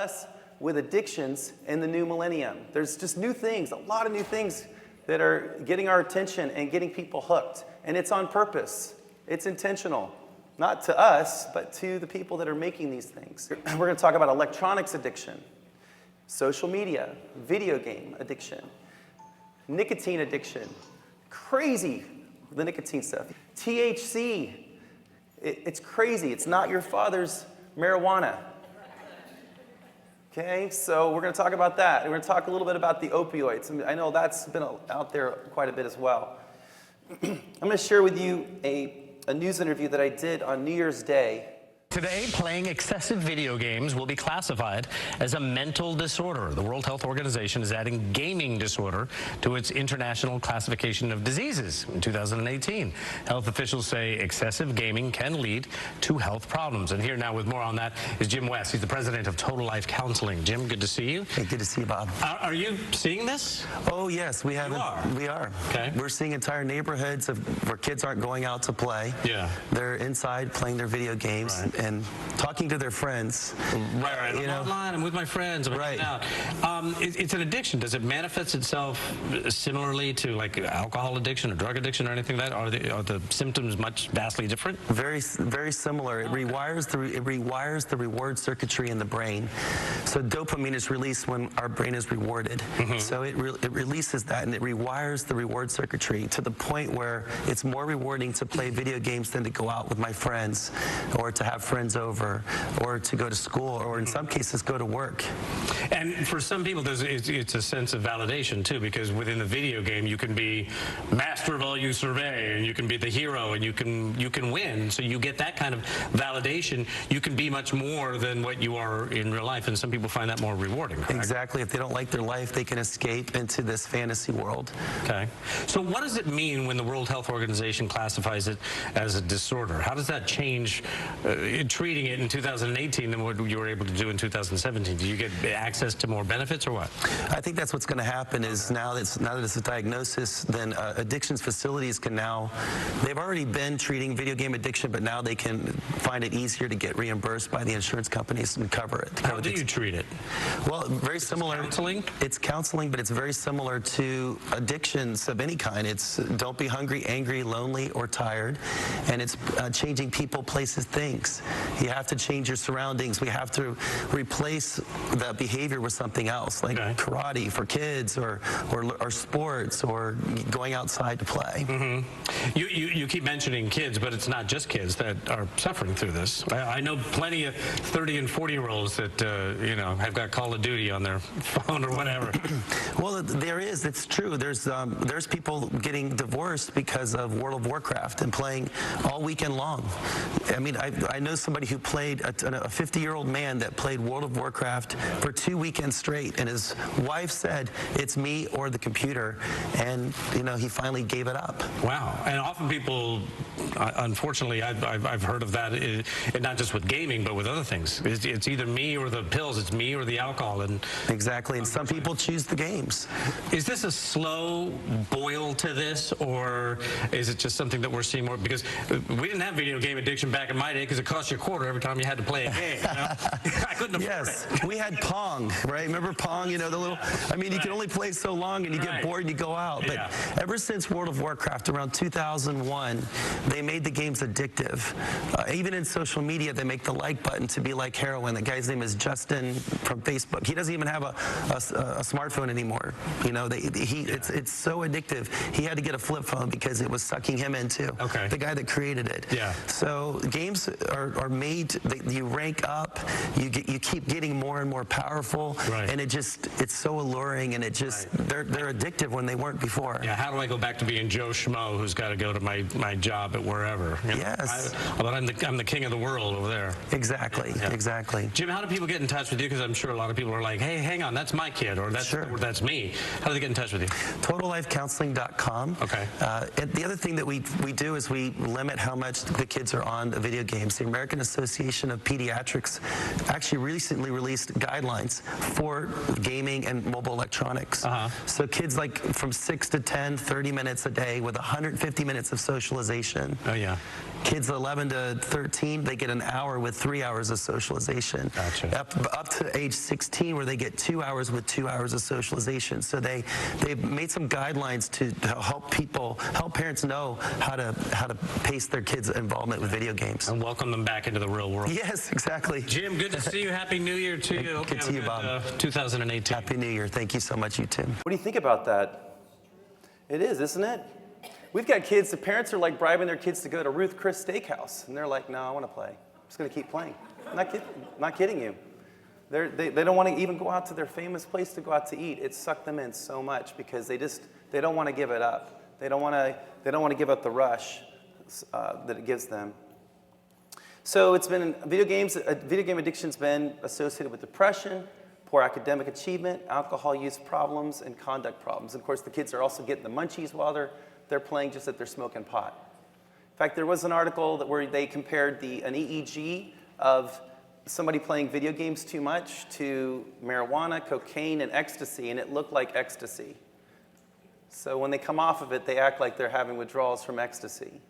Us with addictions in the new millennium. There's just new things, a lot of new things that are getting our attention and getting people hooked. And it's on purpose. It's intentional. Not to us, but to the people that are making these things. We're going to talk about electronics addiction, social media, video game addiction, nicotine addiction, crazy, the nicotine stuff. THC, it's crazy. It's not your father's marijuana. Okay, so we're going to talk about that. We're going to talk a little bit about the opioids. I know that's been out there quite a bit as well. I'm going to share with you a news interview that I did on New Year's Day. Today, playing excessive video games will be classified as a mental disorder. The World Health Organization is adding gaming disorder to its international classification of diseases in 2018. Health officials say excessive gaming can lead to health problems. And here now with more on that is Jim West. He's the president of Total Life Counseling. Jim, good to see you. Hey, good to see you, Bob. Are you seeing this? Oh, yes, we have. We are. Okay. We're seeing entire neighborhoods where kids aren't going out to play. Yeah. They're inside playing their video games. Right. And talking to their friends. Right. I'm online, I'm with my friends, I'm hanging out. It's an addiction. Does it manifest itself similarly to like alcohol addiction or drug addiction or anything like that? Are the symptoms vastly different? Very similar. It rewires the reward circuitry in the brain. So dopamine is released when our brain is rewarded. So it releases that and it rewires the reward circuitry to the point where it's more rewarding to play video games than to go out with my friends or to have friends over, or to go to school, or in some cases go to work. And for some people, it's a sense of validation too, because within the video game, you can be master of all you survey, and you can be the hero, and you can win. So you get that kind of validation. You can be much more than what you are in real life, and some people find that more rewarding. Correct? Exactly. If they don't like their life, they can escape into this fantasy world. Okay. So what does it mean when the World Health Organization classifies it as a disorder? How does that change treating it in 2018 than what you were able to do in 2017? Do you get access to more benefits or what? I think that's what's going to happen is now that it's a diagnosis, then addictions facilities can now, they've already been treating video game addiction, but now they can find it easier to get reimbursed by the insurance companies and cover it. How do you treat it? Well, very similar. Counseling? It's counseling, but it's very similar to addictions of any kind. It's don't be hungry, angry, lonely, or tired, and it's changing people, places, things. You have to change your surroundings. We have to replace that behavior with something else, like karate for kids, or sports, or going outside to play. You keep mentioning kids, but it's not just kids that are suffering through this. I know plenty of 30 and 40-year-olds that have got Call of Duty on their phone or whatever. Well, there is. It's true. There's people getting divorced because of World of Warcraft and playing all weekend long. I mean, I know somebody who played, a 50-year-old man that played World of Warcraft for 2 weekends straight, and his wife said, "It's me or the computer," and he finally gave it up. Wow. And often people, unfortunately, I've heard of that, and not just with gaming, but with other things. It's either me or the pills, it's me or the alcohol. And exactly, and some people choose the games. Is this a slow boil to this, or is it just something that we're seeing more? Because we didn't have video game addiction back in my day because it cost you a quarter every time you had to play a game. I couldn't afford it. We had Pong, right? Remember Pong? The little. I mean, you can only play so long, and you get bored, and you go out. But ever since World of Warcraft, around 2001, they made the games addictive. Even in social media, they make the like button to be like heroin. The guy's name is Justin from Facebook. He doesn't even have a smartphone anymore. It's so addictive. He had to get a flip phone because it was sucking him into. The guy that created it. So games are made. You rank up. You keep getting more and more powerful, and it's so alluring, and they're addictive when they weren't before. Yeah. How do I go back to being Joe Schmo who's got to go to my job at wherever? Yes. But I'm the king of the world over there. Exactly. Exactly. Jim, how do people get in touch with you? Because I'm sure a lot of people are like, hey, hang on, that's my kid, or that's me. How do they get in touch with you? TotalLifeCounseling.com. Okay. And the other thing that we do is we limit how much the kids are on the video games. The American Association of Pediatrics actually recently released guidelines for gaming and mobile electronics. So kids like from 6 to 10, 30 minutes a day with 150 minutes of socialization. Oh, yeah. Kids 11 to 13, they get an hour with 3 hours of socialization. Gotcha. Up to age 16, where they get 2 hours with 2 hours of socialization. So they've made some guidelines to help parents know how to pace their kids' involvement with video games. And welcome them back into the real world. Yes, exactly. Jim, good to see you. Happy New Year to you. Good to see you, Bob. 2018. Happy New Year. Thank you so much, you too. What do you think about that? It is, isn't it? We've got kids, the parents are like bribing their kids to go to Ruth Chris Steakhouse. And they're like, no, I want to play. I'm just going to keep playing. I'm not kidding you. They don't want to even go out to their famous place to go out to eat. It sucked them in so much because they don't want to give it up. They don't want to give up the rush that it gives them. So it's been video game addiction's been associated with depression, poor academic achievement, alcohol use problems, and conduct problems. And of course, the kids are also getting the munchies while they're playing, just that they're smoking pot. In fact, there was an article where they compared an EEG of somebody playing video games too much to marijuana, cocaine, and ecstasy, and it looked like ecstasy. So when they come off of it, they act like they're having withdrawals from ecstasy.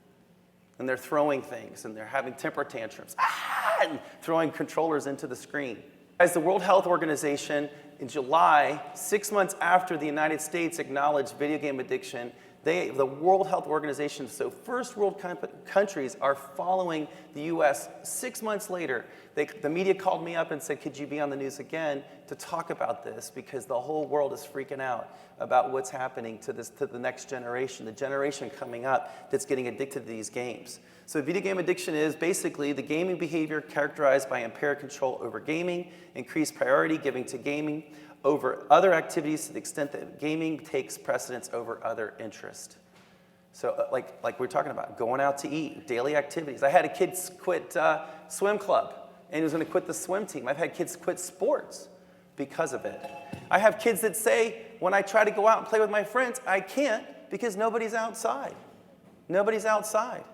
And they're throwing things, and they're having temper tantrums, and throwing controllers into the screen. As the World Health Organization, in July, 6 months after the United States acknowledged video game addiction, the World Health Organization, so first world countries are following the US 6 months later. The media called me up and said, could you be on the news again to talk about this? Because the whole world is freaking out about what's happening to the next generation, the generation coming up that's getting addicted to these games. So video game addiction is basically the gaming behavior characterized by impaired control over gaming, increased priority giving to gaming over other activities to the extent that gaming takes precedence over other interests. So like we were talking about, going out to eat, daily activities. I had a kid quit swim club, and he was going to quit the swim team. I've had kids quit sports because of it. I have kids that say, when I try to go out and play with my friends, I can't because nobody's outside. Nobody's outside.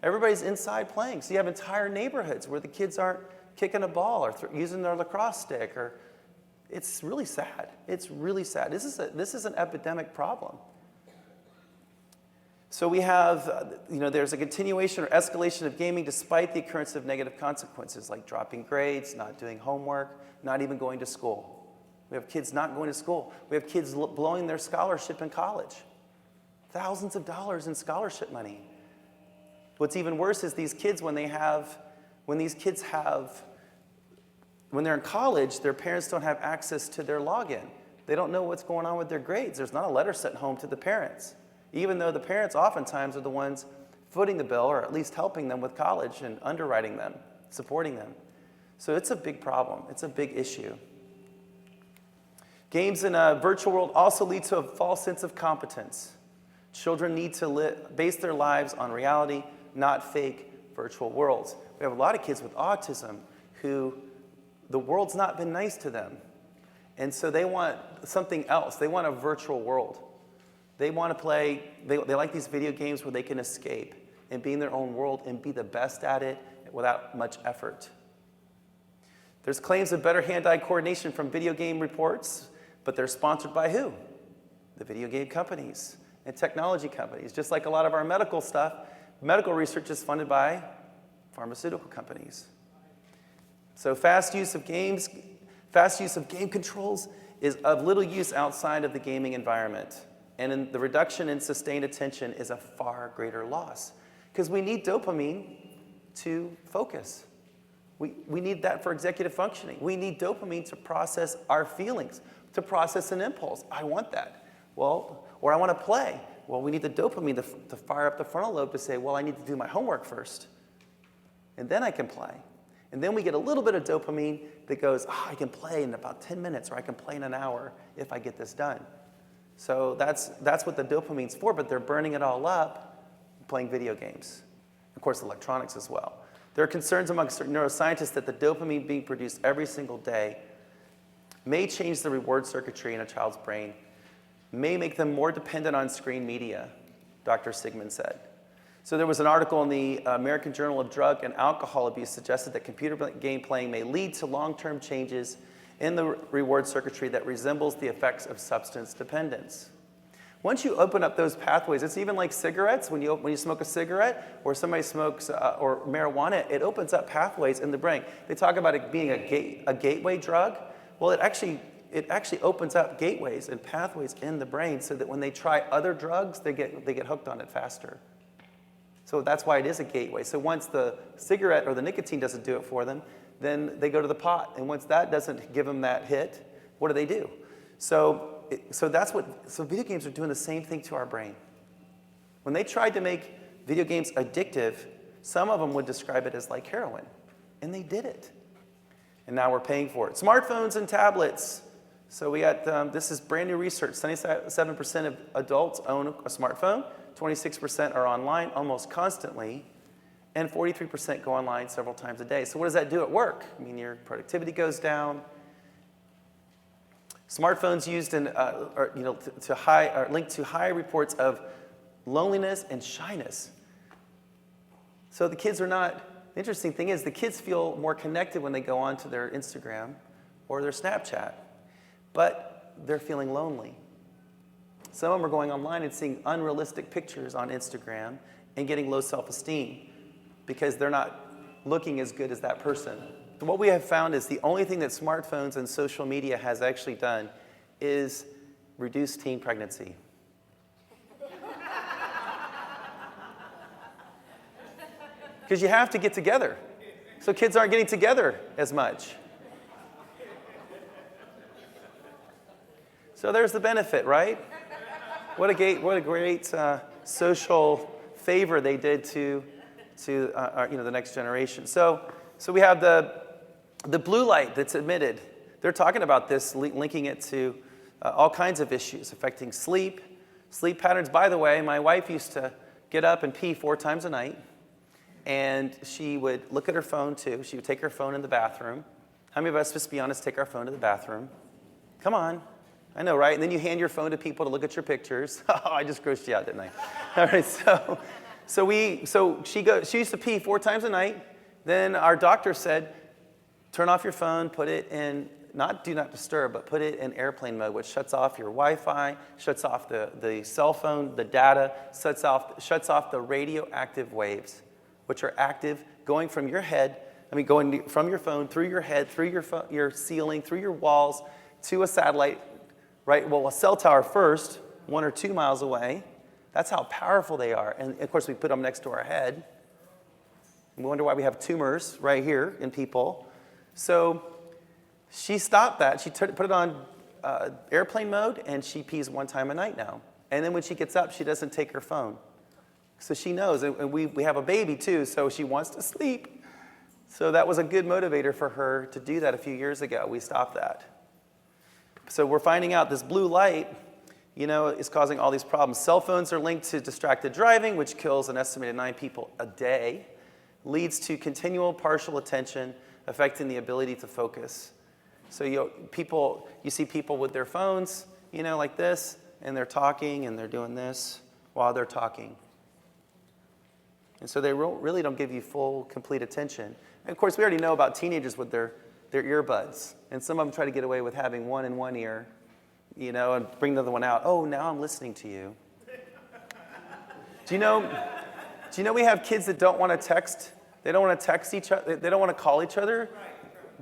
Everybody's inside playing. So you have entire neighborhoods where the kids aren't kicking a ball or using their lacrosse stick. It's really sad. It's really sad. This is an epidemic problem. So we have, there's a continuation or escalation of gaming despite the occurrence of negative consequences like dropping grades, not doing homework, not even going to school. We have kids not going to school. We have kids blowing their scholarship in college. Thousands of dollars in scholarship money. What's even worse is these kids, when they're in college, their parents don't have access to their login. They don't know what's going on with their grades. There's not a letter sent home to the parents, even though the parents oftentimes are the ones footing the bill or at least helping them with college and underwriting them, supporting them. So it's a big problem. It's a big issue. Games in a virtual world also lead to a false sense of competence. Children need to base their lives on reality, not fake virtual worlds. We have a lot of kids with autism who the world's not been nice to them. And so they want something else. They want a virtual world. They want to play, they like these video games where they can escape and be in their own world and be the best at it without much effort. There's claims of better hand-eye coordination from video game reports, but they're sponsored by who? The video game companies and technology companies. Just like a lot of our medical stuff, medical research is funded by pharmaceutical companies. So fast use of game controls is of little use outside of the gaming environment. And the reduction in sustained attention is a far greater loss. Because we need dopamine to focus. We need that for executive functioning. We need dopamine to process our feelings, to process an impulse. I want that. Well, or I want to play. Well, we need the dopamine to fire up the frontal lobe to say, well, I need to do my homework first. And then I can play. And then we get a little bit of dopamine that goes, I can play in about 10 minutes, or I can play in an hour if I get this done. So that's what the dopamine's for, but they're burning it all up playing video games. Of course, electronics as well. There are concerns amongst neuroscientists that the dopamine being produced every single day may change the reward circuitry in a child's brain, may make them more dependent on screen media, Dr. Sigmund said. So there was an article in the American Journal of Drug and Alcohol Abuse suggested that computer game playing may lead to long-term changes in the reward circuitry that resembles the effects of substance dependence. Once you open up those pathways, it's even like cigarettes. When you smoke a cigarette or somebody smokes or marijuana, it opens up pathways in the brain. They talk about it being a gateway drug. Well, it actually opens up gateways and pathways in the brain so that when they try other drugs, they get hooked on it faster. So that's why it is a gateway. So once the cigarette or the nicotine doesn't do it for them, then they go to the pot. And once that doesn't give them that hit, what do? So video games are doing the same thing to our brain. When they tried to make video games addictive, some of them would describe it as like heroin. And they did it. And now we're paying for it. Smartphones and tablets. So we got, this is brand new research. 77% of adults own a smartphone. 26% are online almost constantly. And 43% go online several times a day. So what does that do at work? I mean, your productivity goes down. Smartphones used in, are linked to high reports of loneliness and shyness. So the kids are not. The interesting thing is the kids feel more connected when they go onto their Instagram or their Snapchat, but they're feeling lonely. Some of them are going online and seeing unrealistic pictures on Instagram and getting low self-esteem because they're not looking as good as that person. So what we have found is the only thing that smartphones and social media has actually done is reduce teen pregnancy. Because you have to get together. So kids aren't getting together as much. So there's the benefit, right? What a great social favor they did to the next generation. So we have the blue light that's emitted. They're talking about this, linking it to all kinds of issues affecting sleep patterns. By the way, my wife used to get up and pee 4 times a night, and she would look at her phone too. She would take her phone in the bathroom. How many of us, just be honest, take our phone to the bathroom? Come on. I know, right? And then you hand your phone to people to look at your pictures. Oh, I just grossed you out, didn't I? All right, so she used to pee 4 times a night. Then our doctor said, turn off your phone, put it in, not do not disturb, but put it in airplane mode, which shuts off your Wi-Fi, shuts off the cell phone, the data, shuts off the radioactive waves, which are active going from your head, going from your phone, through your head, through your ceiling, through your walls, to a satellite, right? Well, a cell tower first, 1 or 2 miles away. That's how powerful they are. And of course, we put them next to our head. We wonder why we have tumors right here in people. So she stopped that. She put it on airplane mode, and she pees 1 time a night now. And then when she gets up, she doesn't take her phone. So she knows. And we have a baby, too, so she wants to sleep. So that was a good motivator for her to do that a few years ago. We stopped that. So we're finding out this blue light, is causing all these problems. Cell phones are linked to distracted driving, which kills an estimated 9 people a day, leads to continual partial attention, affecting the ability to focus. So you see people with their phones, like this, and they're talking and they're doing this while they're talking. And so they really don't give you full, complete attention. And of course, we already know about teenagers with their earbuds. And some of them try to get away with having one in one ear, and bring the other one out. Oh, now I'm listening to you. Do you know we have kids that don't want to text? They don't want to text each other. They don't want to call each other.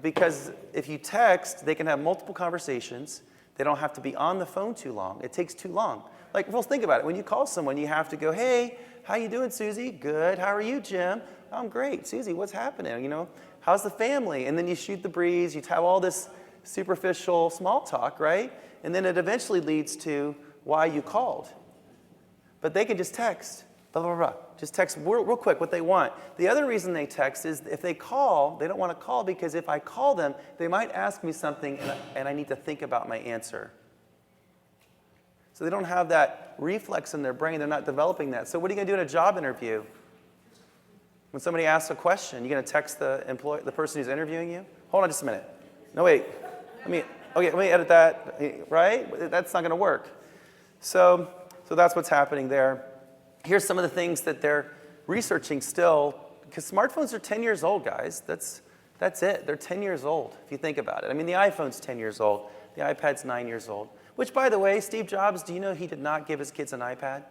Because if you text, they can have multiple conversations. They don't have to be on the phone too long. It takes too long. Well, think about it. When you call someone, you have to go, hey, how you doing, Susie? Good. How are you, Jim? I'm great. Susie, what's happening? How's the family? And then you shoot the breeze. You have all this superficial small talk, right? And then it eventually leads to why you called. But they can just text, blah, blah, blah. Just text real quick what they want. The other reason they text is if they call, they don't want to call because if I call them, they might ask me something and I need to think about my answer. So they don't have that reflex in their brain. They're not developing that. So what are you going to do in a job interview? When somebody asks a question, you're going to text the person who's interviewing you? Hold on just a minute. No, wait. Let me edit that, right? That's not going to work. So that's what's happening there. Here's some of the things that they're researching still, because smartphones are 10 years old, guys. That's it. They're 10 years old, if you think about it. The iPhone's 10 years old. The iPad's 9 years old. Which, by the way, Steve Jobs, do you know he did not give his kids an iPad?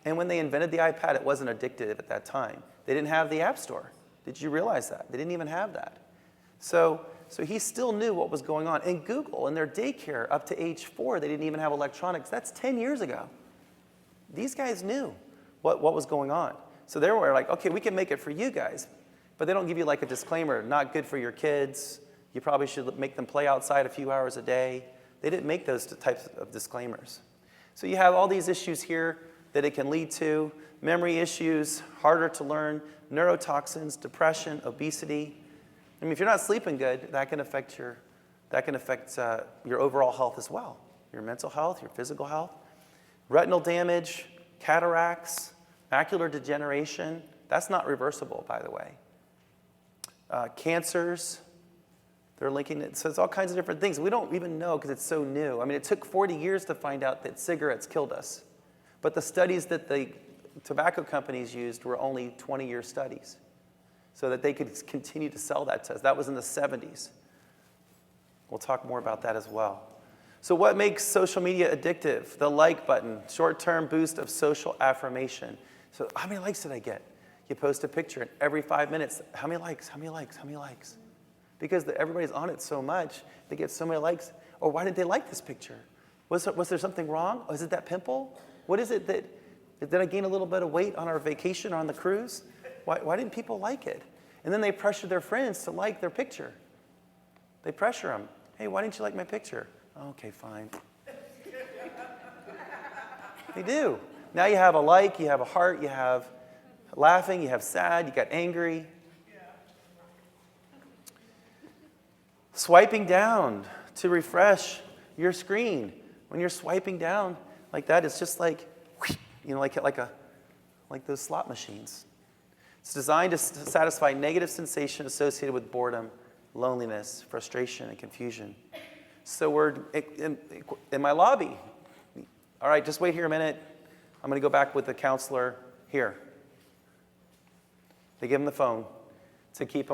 And when they invented the iPad, it wasn't addictive at that time. They didn't have the App Store. Did you realize that? They didn't even have that. So he still knew what was going on. And Google, in their daycare, up to age 4, they didn't even have electronics. That's 10 years ago. These guys knew what was going on. So they were like, okay, we can make it for you guys. But they don't give you like a disclaimer, not good for your kids. You probably should make them play outside a few hours a day. They didn't make those types of disclaimers. So you have all these issues here that it can lead to: memory issues, harder to learn, neurotoxins, depression, obesity. I mean, if you're not sleeping good, that can affect your overall health as well. Your mental health, your physical health. Retinal damage, cataracts, macular degeneration. That's not reversible, by the way. Cancers. They're linking it. So it's all kinds of different things. We don't even know because it's so new. I mean, it took 40 years to find out that cigarettes killed us. But the studies that the tobacco companies used were only 20-year studies so that they could continue to sell that to us. That was in the 70s. We'll talk more about that as well. So what makes social media addictive? The like button, short-term boost of social affirmation. So how many likes did I get? You post a picture, and every 5 minutes, how many likes, how many likes, how many likes? Because everybody's on it so much, they get so many likes. Or why did they like this picture? Was there something wrong? Is it that pimple? What is it did I gain a little bit of weight on our vacation or on the cruise? Why didn't people like it? And then they pressure their friends to like their picture. They pressure them. Hey, why didn't you like my picture? Okay, fine. They do. Now you have a like, you have a heart, you have laughing, you have sad, you got angry. Swiping down to refresh your screen. When you're swiping down like that, it's just like, like those slot machines. It's designed to satisfy negative sensation associated with boredom, loneliness, frustration, and confusion. So we're in my lobby. All right, just wait here a minute. I'm going to go back with the counselor here. They give them the phone to keep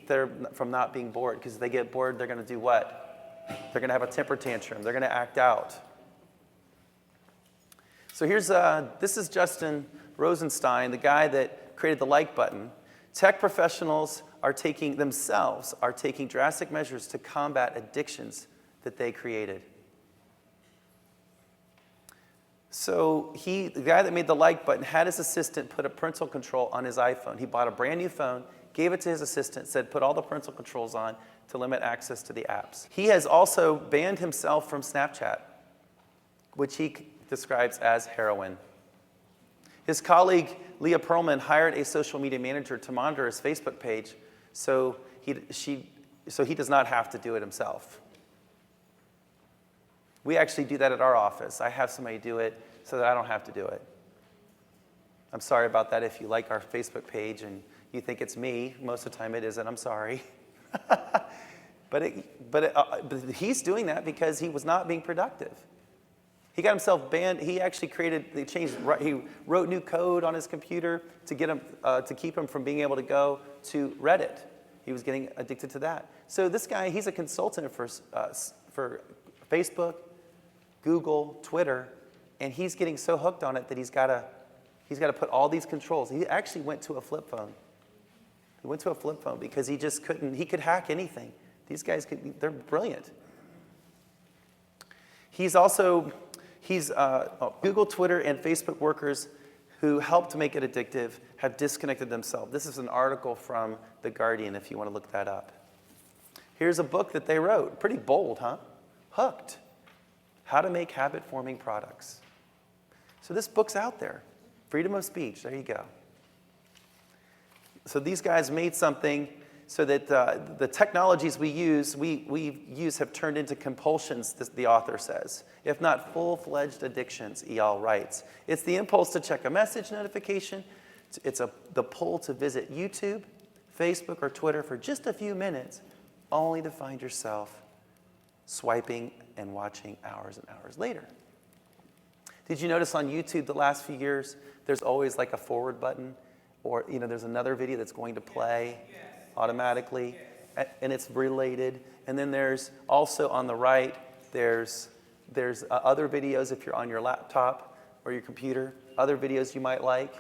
them from not being bored, because if they get bored, they're going to do what? They're going to have a temper tantrum. They're going to act out. So this is Justin Rosenstein, the guy that created the like button. Tech professionals are taking drastic measures to combat addictions that they created. So the guy that made the like button had his assistant put a parental control on his iPhone. He bought a brand new phone, gave it to his assistant, said put all the parental controls on to limit access to the apps. He has also banned himself from Snapchat, which he describes as heroin. His colleague, Leah Pearlman, hired a social media manager to monitor his Facebook page so he does not have to do it himself. We actually do that at our office. I have somebody do it so that I don't have to do it. I'm sorry about that if you like our Facebook page and you think it's me. Most of the time it isn't. I'm sorry. But he's doing that because he was not being productive. He got himself banned. He actually he wrote new code on his computer to get him to keep him from being able to go to Reddit. He was getting addicted to that. So this guy, he's a consultant for Facebook, Google, Twitter, and he's getting so hooked on it that he's got to put all these controls. He actually went to a flip phone. He went to a flip phone because he just couldn't. He could hack anything. These guys they're brilliant. Google, Twitter, and Facebook workers who helped make it addictive have disconnected themselves. This is an article from The Guardian if you want to look that up. Here's a book that they wrote. Pretty bold, huh? Hooked. How to Make Habit-Forming Products. So this book's out there. Freedom of speech. There you go. So these guys made something so that the technologies we use have turned into compulsions, the author says, if not full-fledged addictions, Eyal writes. It's the impulse to check a message notification. It's the pull to visit YouTube, Facebook, or Twitter for just a few minutes, only to find yourself swiping and watching hours and hours later. Did you notice on YouTube the last few years, there's always like a forward button, or there's another video that's going to play automatically, and it's related, And then there's also on the right, there's other videos if you're on your laptop or your computer, other videos you might like.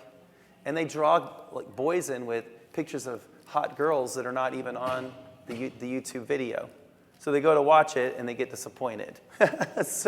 And they draw like boys in with pictures of hot girls that are not even on the YouTube video. So they go to watch it and they get disappointed.